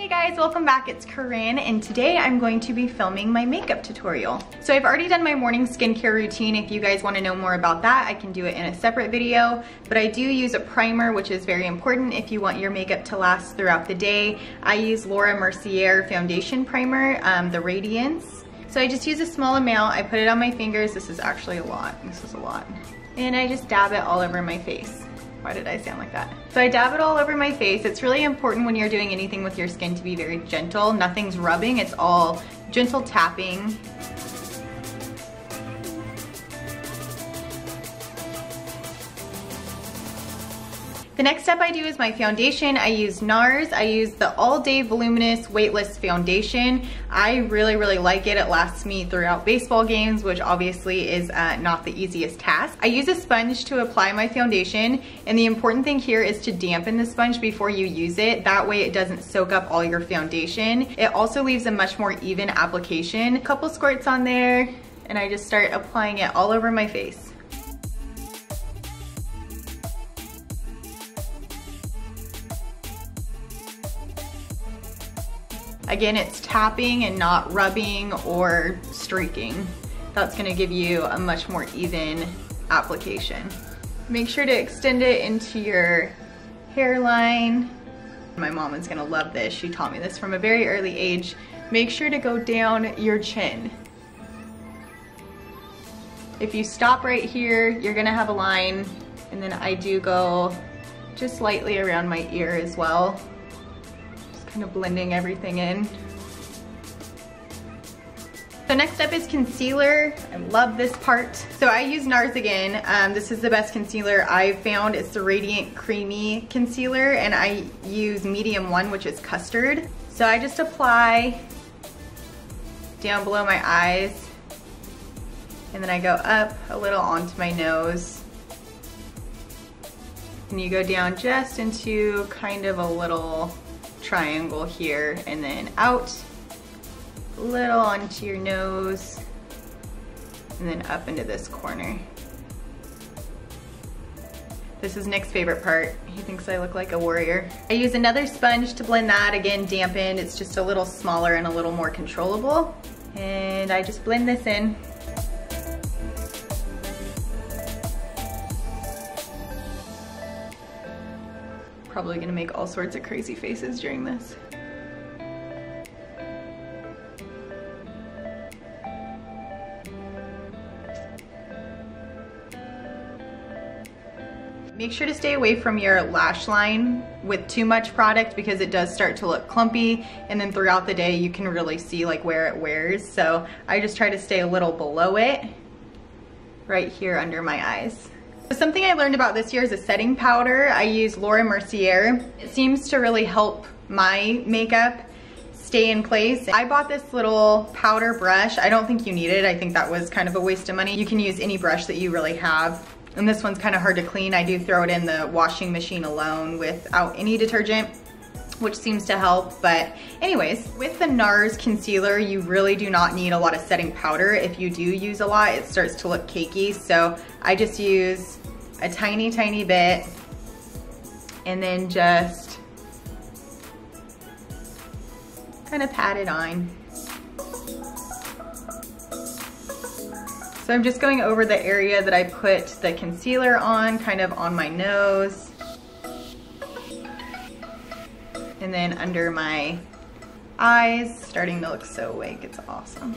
Hey guys, welcome back. It's Korrin, and today I'm going to be filming my makeup tutorial. So I've already done my morning skincare routine. If you guys want to know more about that, I can do it in a separate video, but I do use a primer, which is very important if you want your makeup to last throughout the day. I use Laura Mercier foundation primer, the Radiance. So I just use a small amount. I put it on my fingers. This is actually a lot. This is a lot. And I just dab it all over my face. Why did I sound like that? So I dab it all over my face. It's really important when you're doing anything with your skin to be very gentle. Nothing's rubbing, it's all gentle tapping. The next step I do is my foundation. I use NARS. I use the All Day Voluminous Weightless Foundation. I really like it. It lasts me throughout baseball games, which obviously is not the easiest task. I use a sponge to apply my foundation, and the important thing here is to dampen the sponge before you use it. That way it doesn't soak up all your foundation. It also leaves a much more even application. A couple squirts on there, and I just start applying it all over my face. Again, it's tapping and not rubbing or streaking. That's gonna give you a much more even application. Make sure to extend it into your hairline. My mom is gonna love this. She taught me this from a very early age. Make sure to go down your chin. If you stop right here, you're gonna have a line, and then I do go just lightly around my ear as well. Kind of blending everything in. The next step is concealer. I love this part. So I use NARS again. This is the best concealer I've found. It's the Radiant Creamy Concealer, and I use medium 1, which is custard. So I just apply down below my eyes, and then I go up a little onto my nose. And you go down just into kind of a little triangle here, and then out a little onto your nose, and then up into this corner. This is Nick's favorite part. He thinks I look like a warrior. I use another sponge to blend that, again dampened. It's just a little smaller and a little more controllable, and I just blend this in. Probably gonna make all sorts of crazy faces during this. Make sure to stay away from your lash line with too much product, because it does start to look clumpy, and then throughout the day you can really see like where it wears. So I just try to stay a little below it, right here under my eyes. Something I learned about this year is a setting powder. I use Laura Mercier. It seems to really help my makeup stay in place. I bought this little powder brush. I don't think you need it. I think that was kind of a waste of money. You can use any brush that you really have. And this one's kind of hard to clean. I do throw it in the washing machine alone without any detergent, which seems to help. But anyways, with the NARS concealer, you really do not need a lot of setting powder. If you do use a lot, it starts to look cakey. So I just use a tiny bit, and then just kind of pat it on. So I'm just going over the area that I put the concealer on, kind of on my nose, and then under my eyes, starting to look so awake. It's awesome.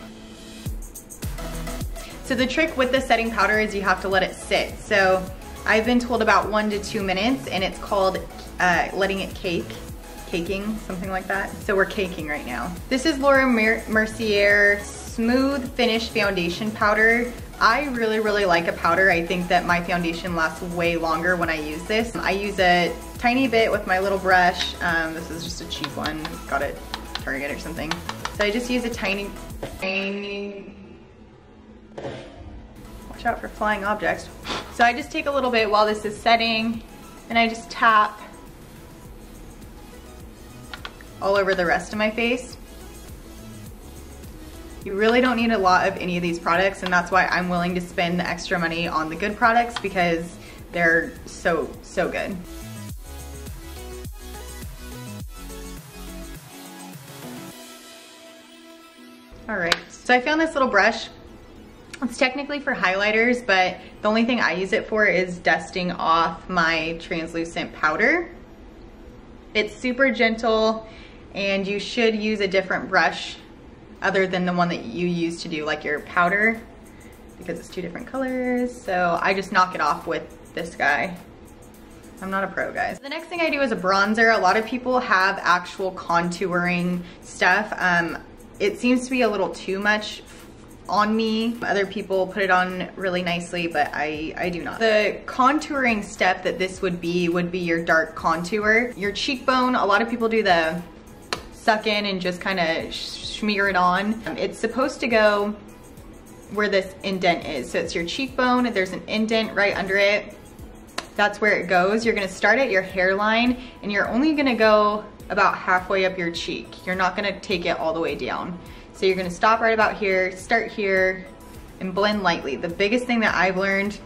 So the trick with the setting powder is you have to let it sit. So I've been told about 1 to 2 minutes, and it's called letting it caking, something like that. So we're caking right now. This is Laura Mercier Smooth Finish Foundation Powder. I really like a powder. I think that my foundation lasts way longer when I use this. I use a tiny bit with my little brush. This is just a cheap one. Got it at Target or something. So I just use a tiny. Watch out for flying objects. So I just take a little bit while this is setting, and I just tap all over the rest of my face. You really don't need a lot of any of these products, and that's why I'm willing to spend the extra money on the good products, because they're so good. All right, so I found this little brush. It's technically for highlighters, but the only thing I use it for is dusting off my translucent powder. It's super gentle, and you should use a different brush other than the one that you use to do like your powder, because it's two different colors. So I just knock it off with this guy. I'm not a pro, guys. The next thing I do is a bronzer. A lot of people have actual contouring stuff. It seems to be a little too much on me. Other people put it on really nicely, but I do not. The contouring step that this would be your dark contour. Your cheekbone, a lot of people do the suck in and just kind of smear it on. It's supposed to go where this indent is. So it's your cheekbone, there's an indent right under it. That's where it goes. You're gonna start at your hairline, and you're only gonna go about halfway up your cheek. You're not gonna take it all the way down. So you're gonna stop right about here, start here, and blend lightly. The biggest thing that I've learned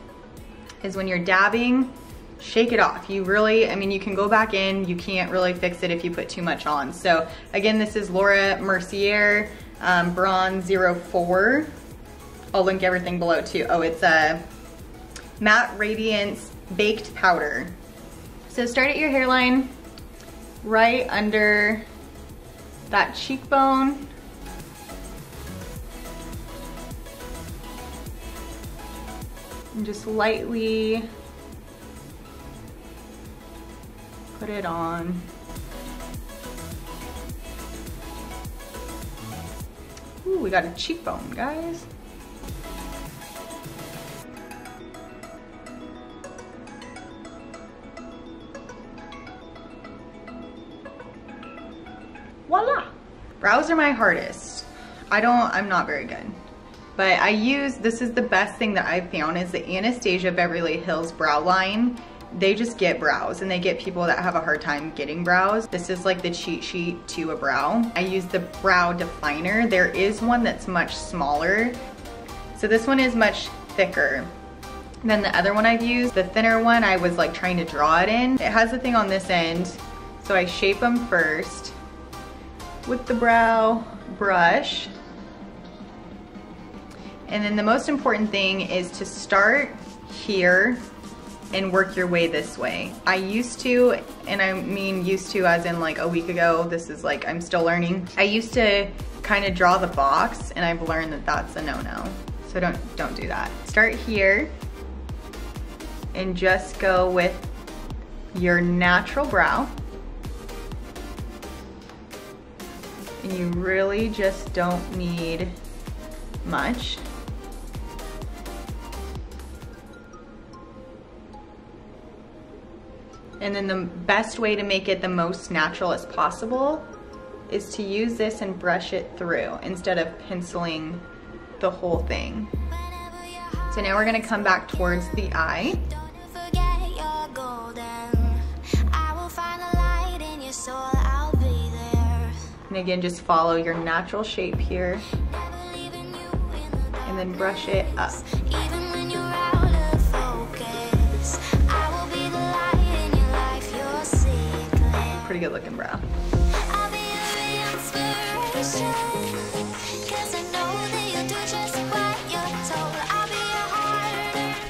is when you're dabbing, shake it off. You really, I mean, you can go back in, you can't really fix it if you put too much on. So again, this is Laura Mercier Bronze 04. I'll link everything below too. Oh, it's a Matte Radiance Baked Powder. So start at your hairline, right under that cheekbone. And just lightly put it on. Ooh, we got a cheekbone, guys. Voila! Brows are my hardest. I'm not very good. But I use, this is the best thing that I've found, is the Anastasia Beverly Hills brow line. They just get brows, and they get people that have a hard time getting brows. This is like the cheat sheet to a brow. I use the brow definer. There is one that's much smaller. So this one is much thicker than the other one I've used. The thinner one, I was like trying to draw it in. It has a thing on this end. So I shape them first with the brow brush. And then the most important thing is to start here and work your way this way. I used to, and I mean used to as in like a week ago, this is like, I'm still learning. I used to kind of draw the box, and I've learned that that's a no-no. So don't do that. Start here and just go with your natural brow. And you really just don't need much. And then the best way to make it the most natural as possible is to use this and brush it through instead of penciling the whole thing. So now we're gonna come back towards the eye. And again, just follow your natural shape here and then brush it up. Pretty good looking brow.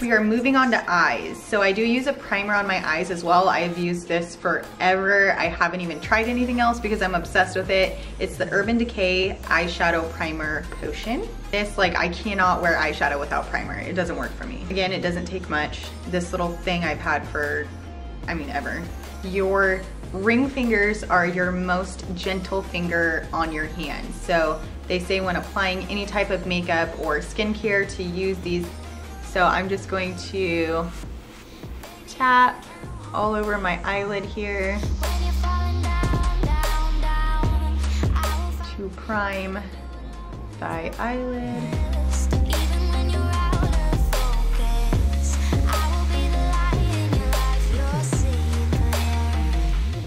We are moving on to eyes. So I do use a primer on my eyes as well. I have used this forever. I haven't even tried anything else because I'm obsessed with it. It's the Urban Decay Eyeshadow Primer Potion. This, like, I cannot wear eyeshadow without primer. It doesn't work for me. Again, it doesn't take much. This little thing I've had for, I mean, ever. Your ring fingers are your most gentle finger on your hand. So they say when applying any type of makeup or skincare to use these. So I'm just going to tap all over my eyelid here to prime the eyelid.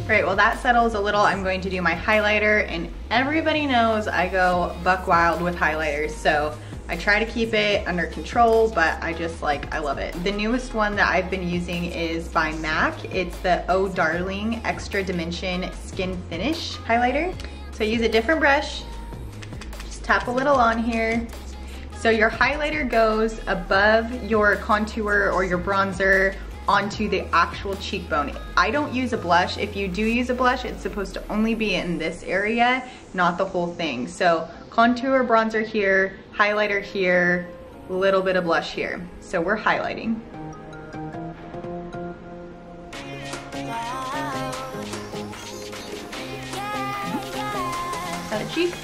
Great, well that settles a little. I'm going to do my highlighter, and everybody knows I go buck wild with highlighters, so I try to keep it under control, but I love it. The newest one that I've been using is by MAC. It's the Oh Darling Extra Dimension Skin Finish highlighter. So I use a different brush, just tap a little on here. So your highlighter goes above your contour or your bronzer onto the actual cheekbone. I don't use a blush. If you do use a blush, it's supposed to only be in this area, not the whole thing. So contour, bronzer here, highlighter here, a little bit of blush here. So we're highlighting. Other cheek.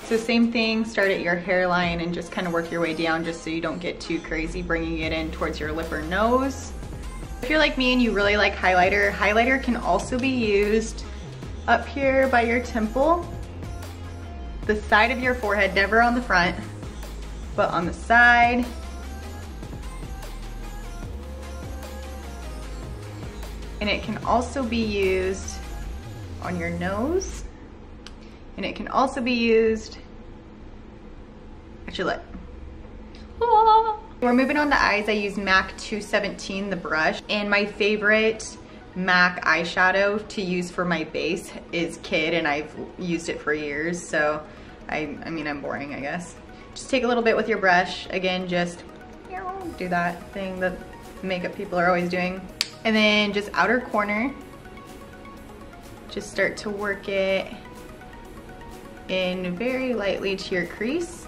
So same thing, start at your hairline and just kind of work your way down just so you don't get too crazy bringing it in towards your lip or nose. If you're like me and you really like highlighter, highlighter can also be used up here by your temple, the side of your forehead, never on the front, but on the side. And it can also be used on your nose. And it can also be used at your lip. We're moving on to eyes. I use MAC 217, the brush. And my favorite MAC eyeshadow to use for my base is Kid, and I've used it for years. So, I mean, I'm boring, I guess. Just take a little bit with your brush. Again, just do that thing that makeup people are always doing. And then just outer corner. Just start to work it in very lightly to your crease.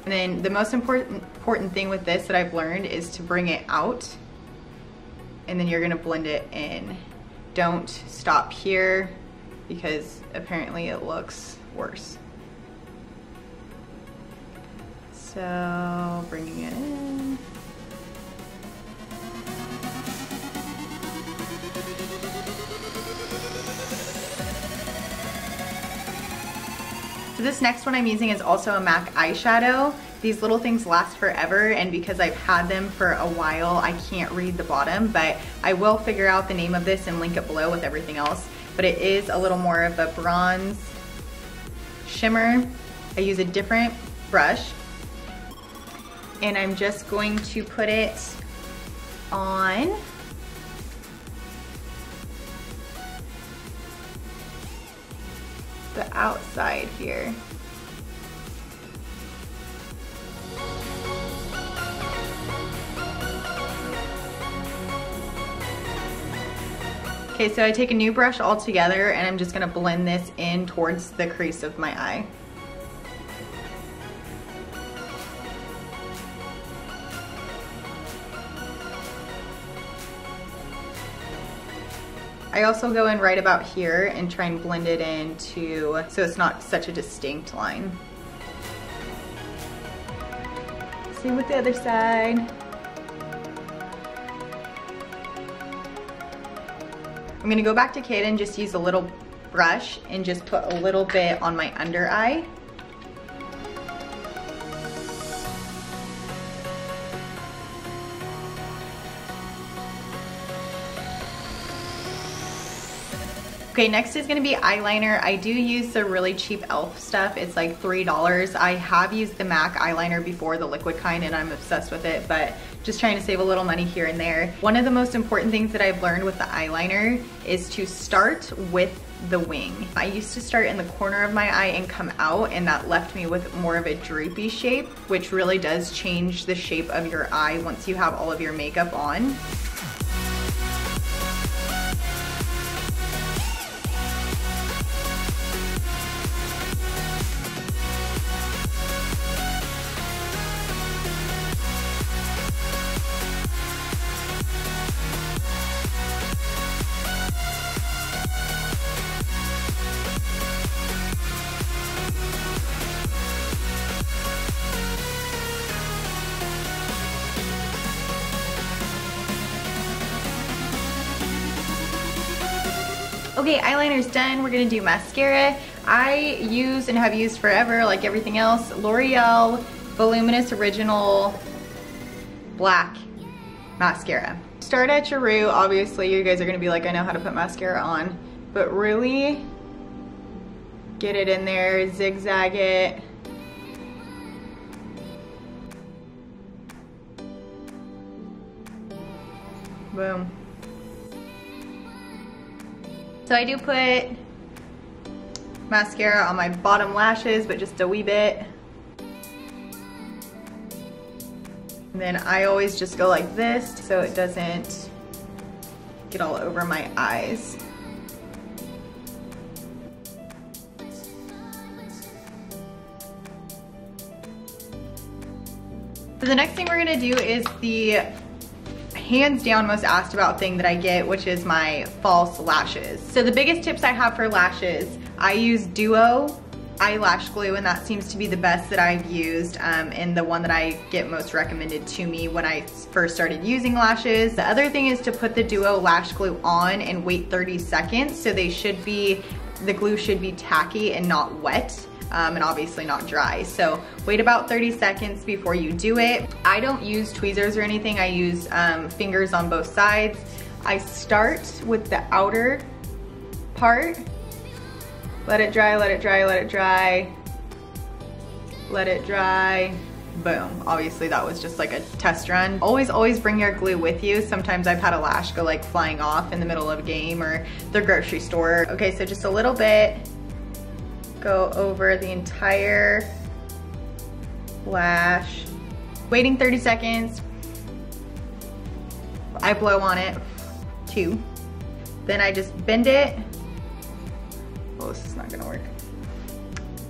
And then the most important thing with this that I've learned is to bring it out, and then you're gonna blend it in. Don't stop here because apparently it looks worse. So bringing it in. So this next one I'm using is also a MAC eyeshadow. These little things last forever, and because I've had them for a while, I can't read the bottom, but I will figure out the name of this and link it below with everything else. But it is a little more of a bronze shimmer. I use a different brush, and I'm just going to put it on the outside here. Okay, so I take a new brush altogether and I'm just gonna blend this in towards the crease of my eye. I also go in right about here and try and blend it into, so it's not such a distinct line. Same with the other side. I'm gonna go back to Kid and just use a little brush and just put a little bit on my under eye. Okay, next is gonna be eyeliner. I do use the really cheap e.l.f. stuff. It's like $3. I have used the MAC eyeliner before, the liquid kind, and I'm obsessed with it, but just trying to save a little money here and there. One of the most important things that I've learned with the eyeliner is to start with the wing. I used to start in the corner of my eye and come out, and that left me with more of a droopy shape, which really does change the shape of your eye once you have all of your makeup on. Okay, eyeliner's done. We're gonna do mascara. I use and have used forever, like everything else, L'Oreal Voluminous Original Black Mascara. Start at your root. Obviously, you guys are gonna be like, I know how to put mascara on, but really get it in there, zigzag it. Boom. So I do put mascara on my bottom lashes, but just a wee bit. And then I always just go like this so it doesn't get all over my eyes. So the next thing we're gonna do is the hands down most asked about thing that I get, which is my false lashes. So the biggest tips I have for lashes, I use Duo eyelash glue, and that seems to be the best that I've used and the one that I get most recommended to me when I first started using lashes. The other thing is to put the Duo lash glue on and wait 30 seconds. So they should be, the glue should be tacky and not wet. And obviously not dry. So wait about 30 seconds before you do it. I don't use tweezers or anything. I use fingers on both sides. I start with the outer part. Let it dry, let it dry, let it dry. Let it dry. Boom. Obviously that was just like a test run. Always bring your glue with you. Sometimes I've had a lash go like flying off in the middle of a game or the grocery store. Okay, so just a little bit. Go over the entire lash. Waiting 30 seconds. I blow on it, 2. Then I just bend it. Oh, this is not gonna work.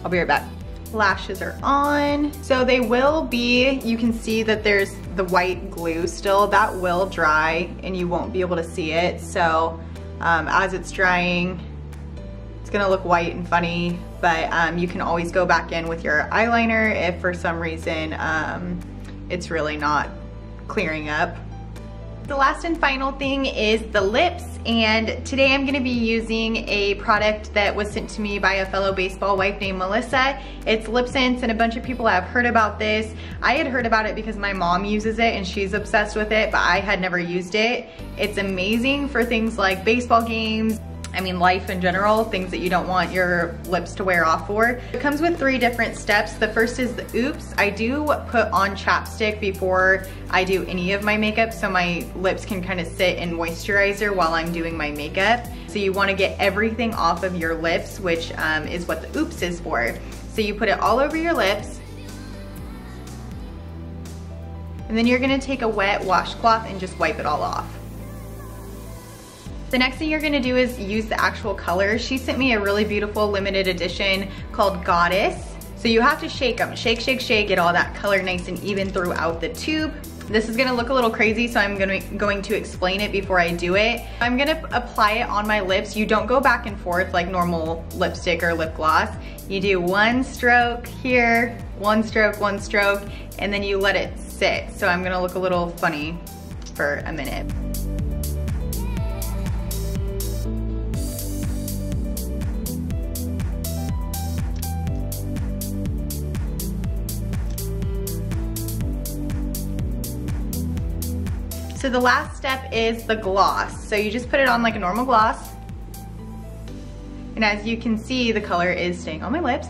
I'll be right back. Lashes are on. So they will be, you can see that there's the white glue still. That will dry and you won't be able to see it. So as it's drying, it's gonna look white and funny, but you can always go back in with your eyeliner if for some reason it's really not clearing up. The last and final thing is the lips, and today I'm gonna be using a product that was sent to me by a fellow baseball wife named Melissa. It's LIPSENSE, and a bunch of people have heard about this. I had heard about it because my mom uses it and she's obsessed with it, but I had never used it. It's amazing for things like baseball games, I mean life in general, things that you don't want your lips to wear off for. It comes with 3 different steps. The first is the oops. I do put on chapstick before I do any of my makeup so my lips can kind of sit in moisturizer while I'm doing my makeup. So you want to get everything off of your lips, which is what the oops is for. So you put it all over your lips. And then you're gonna take a wet washcloth and just wipe it all off. The next thing you're gonna do is use the actual color. She sent me a really beautiful limited edition called Goddess. So you have to shake them, shake, shake, shake, get all that color nice and even throughout the tube. This is gonna look a little crazy, so I'm going to explain it before I do it. I'm gonna apply it on my lips. You don't go back and forth like normal lipstick or lip gloss. You do 1 stroke here, 1 stroke, 1 stroke, and then you let it sit. So I'm gonna look a little funny for a minute. So the last step is the gloss. So you just put it on like a normal gloss. And as you can see, the color is staying on my lips.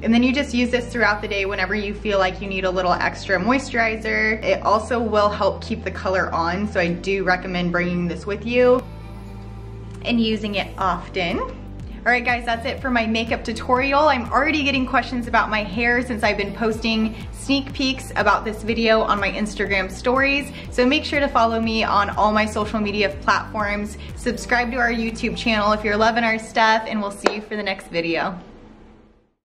And then you just use this throughout the day whenever you feel like you need a little extra moisturizer. It also will help keep the color on, so I do recommend bringing this with you and using it often. All right guys, that's it for my makeup tutorial. I'm already getting questions about my hair since I've been posting sneak peeks about this video on my Instagram stories. So make sure to follow me on all my social media platforms. Subscribe to our YouTube channel if you're loving our stuff, and we'll see you for the next video.